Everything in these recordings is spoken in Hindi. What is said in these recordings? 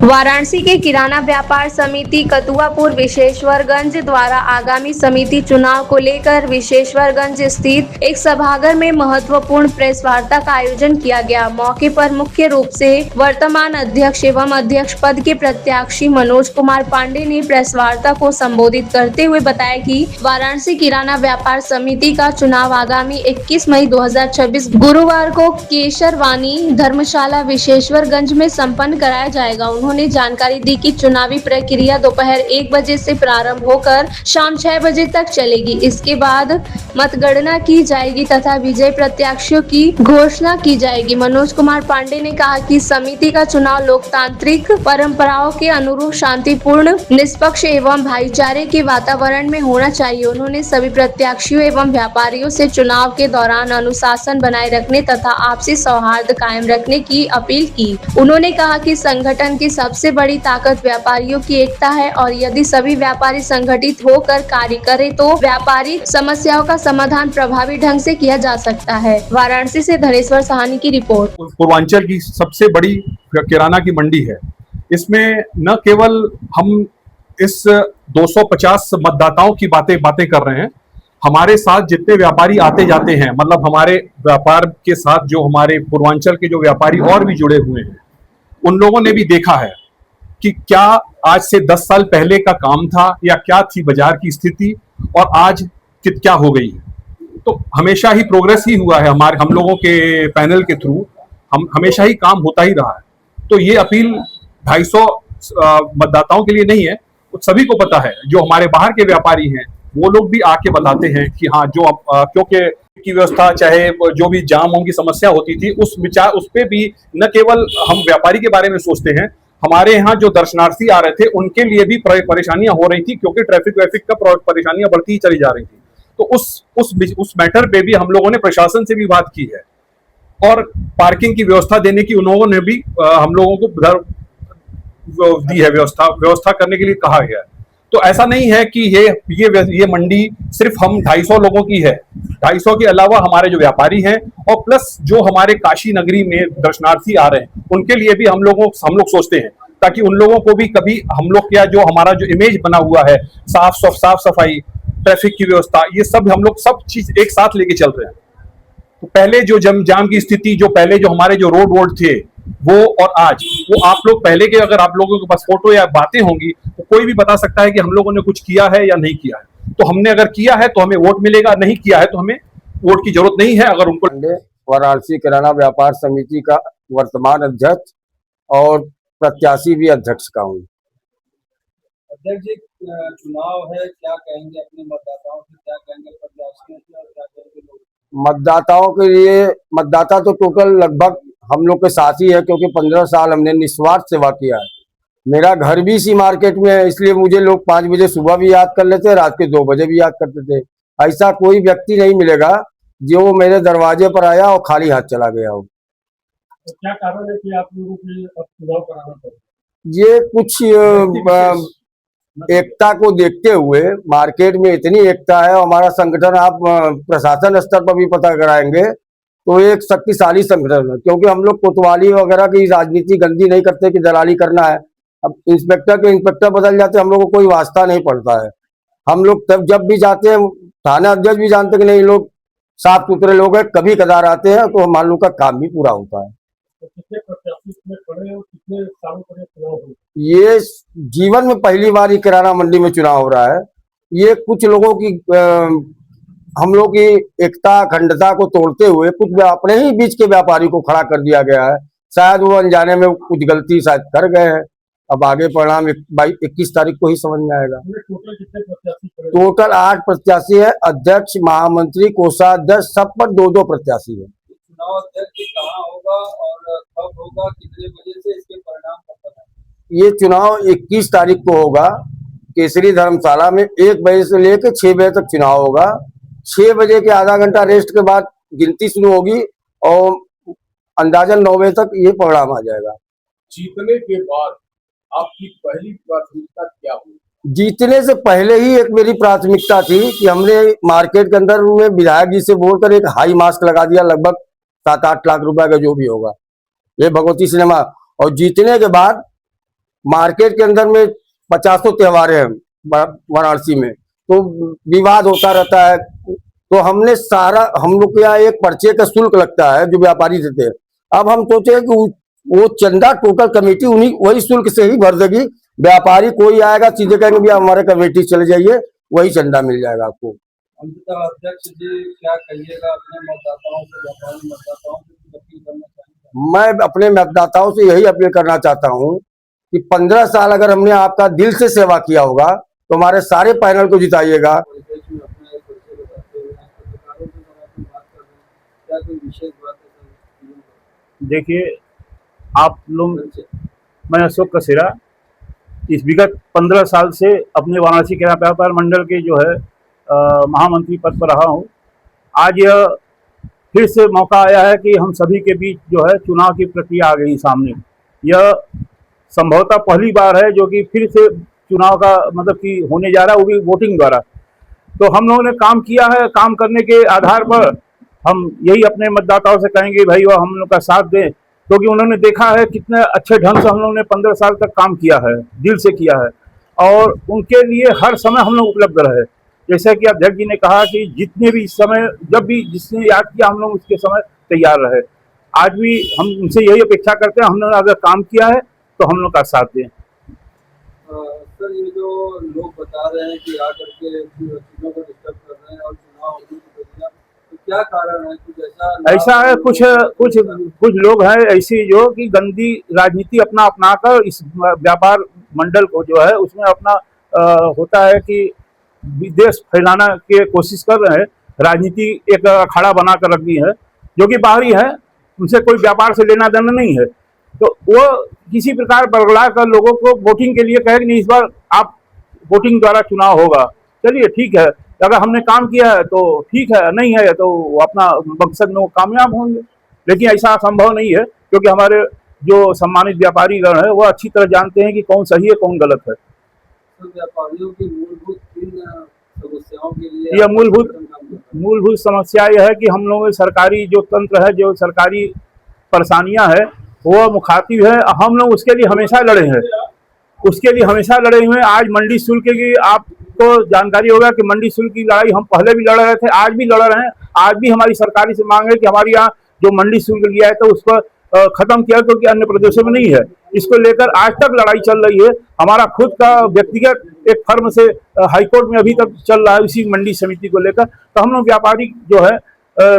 वाराणसी के किराना व्यापार समिति कतुआपुर विशेश्वरगंज द्वारा आगामी समिति चुनाव को लेकर विशेश्वरगंज स्थित एक सभागार में महत्वपूर्ण प्रेस वार्ता का आयोजन किया गया। मौके पर मुख्य रूप से वर्तमान अध्यक्ष एवं अध्यक्ष पद के प्रत्याशी मनोज कुमार पांडे ने प्रेस वार्ता को संबोधित करते हुए बताया कि वाराणसी किराना व्यापार समिति का चुनाव आगामी 21 मई 2026 गुरुवार को केशरवानी धर्मशाला विशेश्वरगंज में संपन्न कराया जाएगा। उन्होंने जानकारी दी कि चुनावी प्रक्रिया दोपहर 1 बजे से प्रारंभ होकर शाम 6 बजे तक चलेगी। इसके बाद मतगणना की जाएगी तथा विजयी प्रत्याशियों की घोषणा की जाएगी। मनोज कुमार पांडे ने कहा कि समिति का चुनाव लोकतांत्रिक परंपराओं के अनुरूप शांतिपूर्ण, निष्पक्ष एवं भाईचारे के वातावरण में होना चाहिए। उन्होंने सभी प्रत्याशियों एवं व्यापारियों से चुनाव के दौरान अनुशासन बनाए रखने तथा आपसी सौहार्द कायम रखने की अपील की। उन्होंने कहा कि संगठन की सबसे बड़ी ताकत व्यापारियों की एकता है और यदि सभी व्यापारी संगठित होकर कार्य करें तो व्यापारिक समस्याओं का समाधान प्रभावी ढंग से किया जा सकता है। वाराणसी से धनेश्वर सहानी की रिपोर्ट। पूर्वांचल की सबसे बड़ी किराना की मंडी है। इसमें न केवल हम इस 250 मतदाताओं की बातें कर रहे हैं, हमारे साथ जितने व्यापारी आते जाते हैं, मतलब हमारे व्यापार के साथ जो हमारे पूर्वांचल के जो व्यापारी और भी जुड़े हुए हैं, उन लोगों ने भी देखा है कि क्या आज से 10 साल पहले का काम था या क्या थी बाजार की स्थिति और आज क्या हो गई है। तो हमेशा ही प्रोग्रेस ही हुआ है। हम लोगों के पैनल के थ्रू हम हमेशा ही काम होता ही रहा है। तो ये अपील 250 मतदाताओं के लिए नहीं है, तो सभी को पता है। जो हमारे बाहर के व्यापारी हैं वो लोग भी आके बताते हैं कि हाँ, जो क्योंकि की व्यवस्था, चाहे जो भी जामों की समस्या होती थी, उस पे भी न केवल हम व्यापारी के बारे में सोचते हैं, हमारे यहाँ जो दर्शनार्थी आ रहे थे उनके लिए भी परेशानियां हो रही थी, क्योंकि ट्रैफिक का परेशानियां बढ़ती ही चली जा रही थी। तो उस मैटर पे भी हम लोगों ने प्रशासन से भी बात की है और पार्किंग की व्यवस्था देने की उन्होंने ने भी हम लोगों को दी है, व्यवस्था करने के लिए कहा गया है। तो ऐसा नहीं है कि ये मंडी सिर्फ हम 250 लोगों की है। 250 के अलावा हमारे जो व्यापारी हैं और प्लस जो हमारे काशी नगरी में दर्शनार्थी आ रहे हैं, उनके लिए भी हम लोग सोचते हैं, ताकि उन लोगों को भी कभी हम लोग जो हमारा जो इमेज बना हुआ है, साफ सफाई, ट्रैफिक की व्यवस्था, ये सब हम लोग सब चीज एक साथ लेके चल रहे हैं। तो पहले जो जाम की स्थिति, जो पहले जो हमारे जो रोड थे वो और आज वो, आप लोग पहले के, अगर आप लोगों के पास फोटो या बातें होंगी तो कोई भी बता सकता है कि हम लोगों ने कुछ किया है या नहीं किया है। तो हमने अगर किया है तो हमें वोट मिलेगा, नहीं किया है तो हमें वोट की जरूरत नहीं है। अगर उनको वाराणसी किराना व्यापार समिति का वर्तमान अध्यक्ष और प्रत्याशी भी अध्यक्ष का हूँ। अध्यक्ष जी, चुनाव है, क्या कहेंगे अपने मतदाताओं से, क्या कहेंगे प्रत्याशियों से और क्या कहेंगे लोग? मतदाताओं के लिए, मतदाता तो टोटल लगभग हम लोग के साथ ही है, क्योंकि 15 साल हमने निस्वार्थ सेवा किया है। मेरा घर भी इसी मार्केट में है, इसलिए मुझे लोग 5 बजे सुबह भी याद कर लेते, रात के 2 बजे भी याद करते थे। ऐसा कोई व्यक्ति नहीं मिलेगा जो मेरे दरवाजे पर आया और खाली हाथ चला गया हो। तो क्या कारण है कि आप लोगों को चुनाव कराना पड़ा? ये कुछ एकता को देखते हुए, मार्केट में इतनी एकता है, हमारा संगठन आप प्रशासन स्तर पर भी पता कराएंगे तो एक शक्तिशाली संगठन है, क्योंकि हम लोग कोतवाली वगैरह की राजनीति गंदी नहीं करते कि दलाली करना है। अब इंस्पेक्टर के इंस्पेक्टर बदल जाते हैं, हम लोग को कोई वास्ता नहीं पड़ता है। हम लोग तब जब भी जाते हैं, थाना अध्यक्ष भी जानते कि नहीं, लोग साफ सुथरे लोग हैं, कभी कदार आते हैं तो हम लोग का काम भी पूरा होता है। तो कितने प्रत्याशी खड़े हो, कितने सालों पर चुनाव हो? ये जीवन में पहली बार ही किराना मंडी में चुनाव हो रहा है। ये कुछ लोगों की हम लोग की एकता अखंडता को तोड़ते हुए कुछ अपने ही बीच के व्यापारी को खड़ा कर दिया गया है। शायद वो अनजाने में कुछ गलती शायद कर गए हैं। अब आगे परिणाम 21 तारीख को ही समझ में आएगा। टोटल कितने प्रत्याशी? टोटल 8 प्रत्याशी है। अध्यक्ष, महामंत्री, कोषाध्यक्ष, सब पर 2-2 प्रत्याशी है। चुनाव अध्यक्ष कहाँ होगा और कब होगा, कितने बजे से इसके परिणाम कब तक? ये चुनाव 21 तारीख को होगा केसरी धर्मशाला में। 1 बजे से लेकर 6 बजे तक चुनाव होगा। 6 बजे के आधा घंटा रेस्ट के बाद गिनती शुरू होगी और अंदाजन 9 बजे तक ये परिणाम आ जाएगा। जीतने के बाद आपकी पहली प्राथमिकता क्या होगी? जीतने से पहले ही एक मेरी प्राथमिकता थी कि हमने मार्केट के अंदर में विधायक जी से बोलकर एक हाई मास्क लगा दिया, लगभग 7-8 लाख रुपए का जो भी होगा, ये भगवती सिनेमा। और जीतने के बाद मार्केट के अंदर में 50 त्योहार हैं वाराणसी में, तो विवाद होता रहता है। तो हमने सारा, हम लोग के यहाँ एक पर्चे का शुल्क लगता है जो व्यापारी देते हैं। अब हम सोचे कि वो चंदा टोटल कमेटी उन्हीं वही शुल्क से ही भर देगी। व्यापारी कोई आएगा सीधे कहेंगे भैया हमारे कमेटी चले जाइए, वही चंदा मिल जाएगा आपको। अंततः अध्यक्ष जी क्या कहिएगा अपने मतदाताओं से, व्यापारी मतदाताओं से अपील करना चाहेंगे? मैं अपने मतदाताओं से यही अपील करना चाहता हूँ कि 15 साल अगर हमने आपका दिल से सेवा किया होगा तो हमारे सारे पैनल को जिताइएगा। देश में अपना एक परिचय बताते हुए पत्रकारों से हम बात कर रहे हैं, क्या कोई विशेष बात है? देखिए आप लोग, मैं अशोक कसेरा इस विगत 15 साल से अपने वाराणसी किराना व्यापार मंडल के जो है महामंत्री पद पर रहा हूँ। आज यह फिर से मौका आया है कि हम सभी के बीच जो है चुनाव की प्रक्रिया आ गई सामने। यह संभवतः पहली बार है जो कि फिर से चुनाव का मतलब कि होने जा रहा है, वो भी वोटिंग द्वारा। तो हम लोगों ने काम किया है, काम करने के आधार पर हम यही अपने मतदाताओं से कहेंगे भाई वह हम लोग का साथ दें, क्योंकि उन्होंने देखा है कितने अच्छे ढंग से हम लोगों ने 15 साल तक काम किया है, दिल से किया है, और उनके लिए हर समय हम लोग उपलब्ध रहे। जैसे कि अध्यक्ष जी ने कहा कि जितने भी समय, जब भी जिसने याद किया हम लोग उसके समय तैयार रहे। आज भी हम उनसे यही अपेक्षा करते हैं, हम लोगों ने अगर काम किया है तो हम लोग का साथ दें। सर ये जो लोग बता रहे हैं कि आकर के चीजों को डिस्टर्ब कर रहे हैं और चुनाव होने की प्रक्रिया, तो क्या कारण है? कुछ ऐसा है, कुछ लोग हैं ऐसे जो कि गंदी राजनीति अपनाकर इस व्यापार मंडल को जो है उसमें अपना होता है कि विदेश फैलाना की कोशिश कर रहे हैं। राजनीति एक अखाड़ा बना कर रख दी है जो कि बाहरी है, उनसे कोई व्यापार से लेना देना नहीं है। तो वो किसी प्रकार बरगला कर लोगों को वोटिंग के लिए कहे कि नहीं इस बार आप वोटिंग द्वारा चुनाव होगा। चलिए ठीक है, अगर हमने काम किया है तो ठीक है, नहीं है तो अपना मकसद में वो कामयाब होंगे। लेकिन ऐसा संभव नहीं है, क्योंकि हमारे जो सम्मानित व्यापारी गण है वो अच्छी तरह जानते हैं कि कौन सही है कौन गलत है। तो व्यापारियों की मूलभूत 3 समस्याओं के लिए यह मूलभूत समस्या यह है कि हम लोग सरकारी जो तंत्र है, जो सरकारी परेशानियां है वो मुखातिब है। हम लोग उसके लिए हमेशा लड़े हैं, उसके लिए हमेशा लड़े हुए हैं। आज मंडी शुल्क की आपको जानकारी होगा कि मंडी शुल्क की लड़ाई हम पहले भी लड़ रहे थे, आज भी लड़ रहे हैं। आज भी हमारी सरकारी से मांग है कि हमारे यहाँ जो मंडी शुल्क लिया है तो उसको खत्म किया, क्योंकि अन्य प्रदेशों में नहीं है। इसको लेकर आज तक लड़ाई चल रही है। हमारा खुद का व्यक्तिगत एक फर्म से हाईकोर्ट में अभी तक चल रहा है इसी मंडी समिति को लेकर। तो हम लोग व्यापारी जो है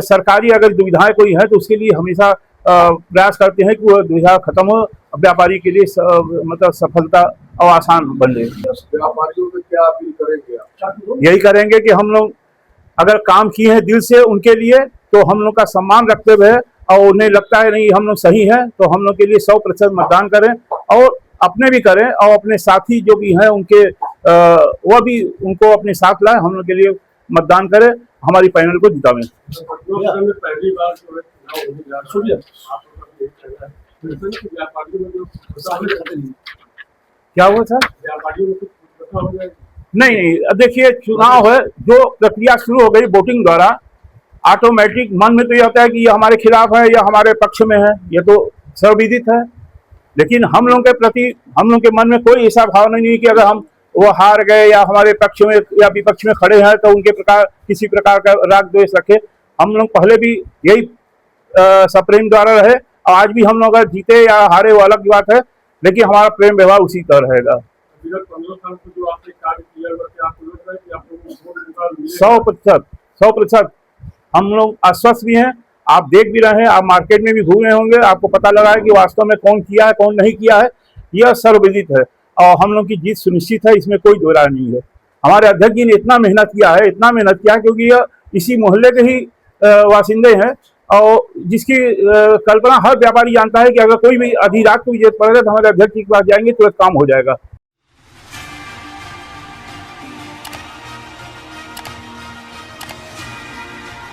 सरकारी अगर दुविधाएं कोई है तो उसके लिए हमेशा प्रयास करते हैं कि वह दुविधा खत्म हो, व्यापारी के लिए मतलब सफलता और आसान बन जाए। व्यापारियों को क्या अपील करेंगे? यही करेंगे कि हम लोग अगर काम किए हैं दिल से उनके लिए तो हम लोग का सम्मान रखते हुए, और उन्हें लगता है नहीं हम लोग सही हैं तो हम लोग के लिए 100% मतदान करें, और अपने भी करें और अपने साथी जो भी हैं उनके वह भी उनको अपने साथ लाए, हम लोग के लिए मतदान करें, हमारी पैनल को जितावें। पहली बार क्या हुआ सर? नहीं, देखिए चुनाव है, जो प्रक्रिया शुरू हो गई वोटिंग द्वारा, ऑटोमेटिक मन में तो ये होता है कि ये हमारे खिलाफ है या हमारे पक्ष में है, ये तो सर्वविदित है। लेकिन हम लोगों के प्रति हम लोग के मन में कोई ऐसा भावना नहीं है कि अगर हम वो हार गए या हमारे पक्ष में या विपक्ष में खड़े हैं तो उनके प्रकार किसी प्रकार का राग द्वेष रखे। हम लोग पहले भी यही सप्रेम द्वारा रहे, और आज भी हम लोग अगर जीते या हारे वो अलग बात है, लेकिन हमारा प्रेम व्यवहार उसी तरह रहेगा। 100% हम लोग आश्वस्त भी हैं। आप देख भी रहे हैं, आप मार्केट में भी घूम रहे होंगे, आपको पता लगा है कि वास्तव में कौन किया है कौन नहीं किया है, यह सर्वविदित है और हम लोग की जीत सुनिश्चित है, इसमें कोई दो राय नहीं है। हमारे अध्यक्ष जी ने इतना मेहनत किया है, इतना मेहनत किया, क्योंकि यह इसी मोहल्ले के ही वासिंदे हैं, और जिसकी कल्पना हर व्यापारी जानता है कि अगर कोई भी आधी रात को जरूरत पड़ेगा तो हमारे अध्यक्ष जी के पास जाएंगे, तुरंत काम हो जाएगा।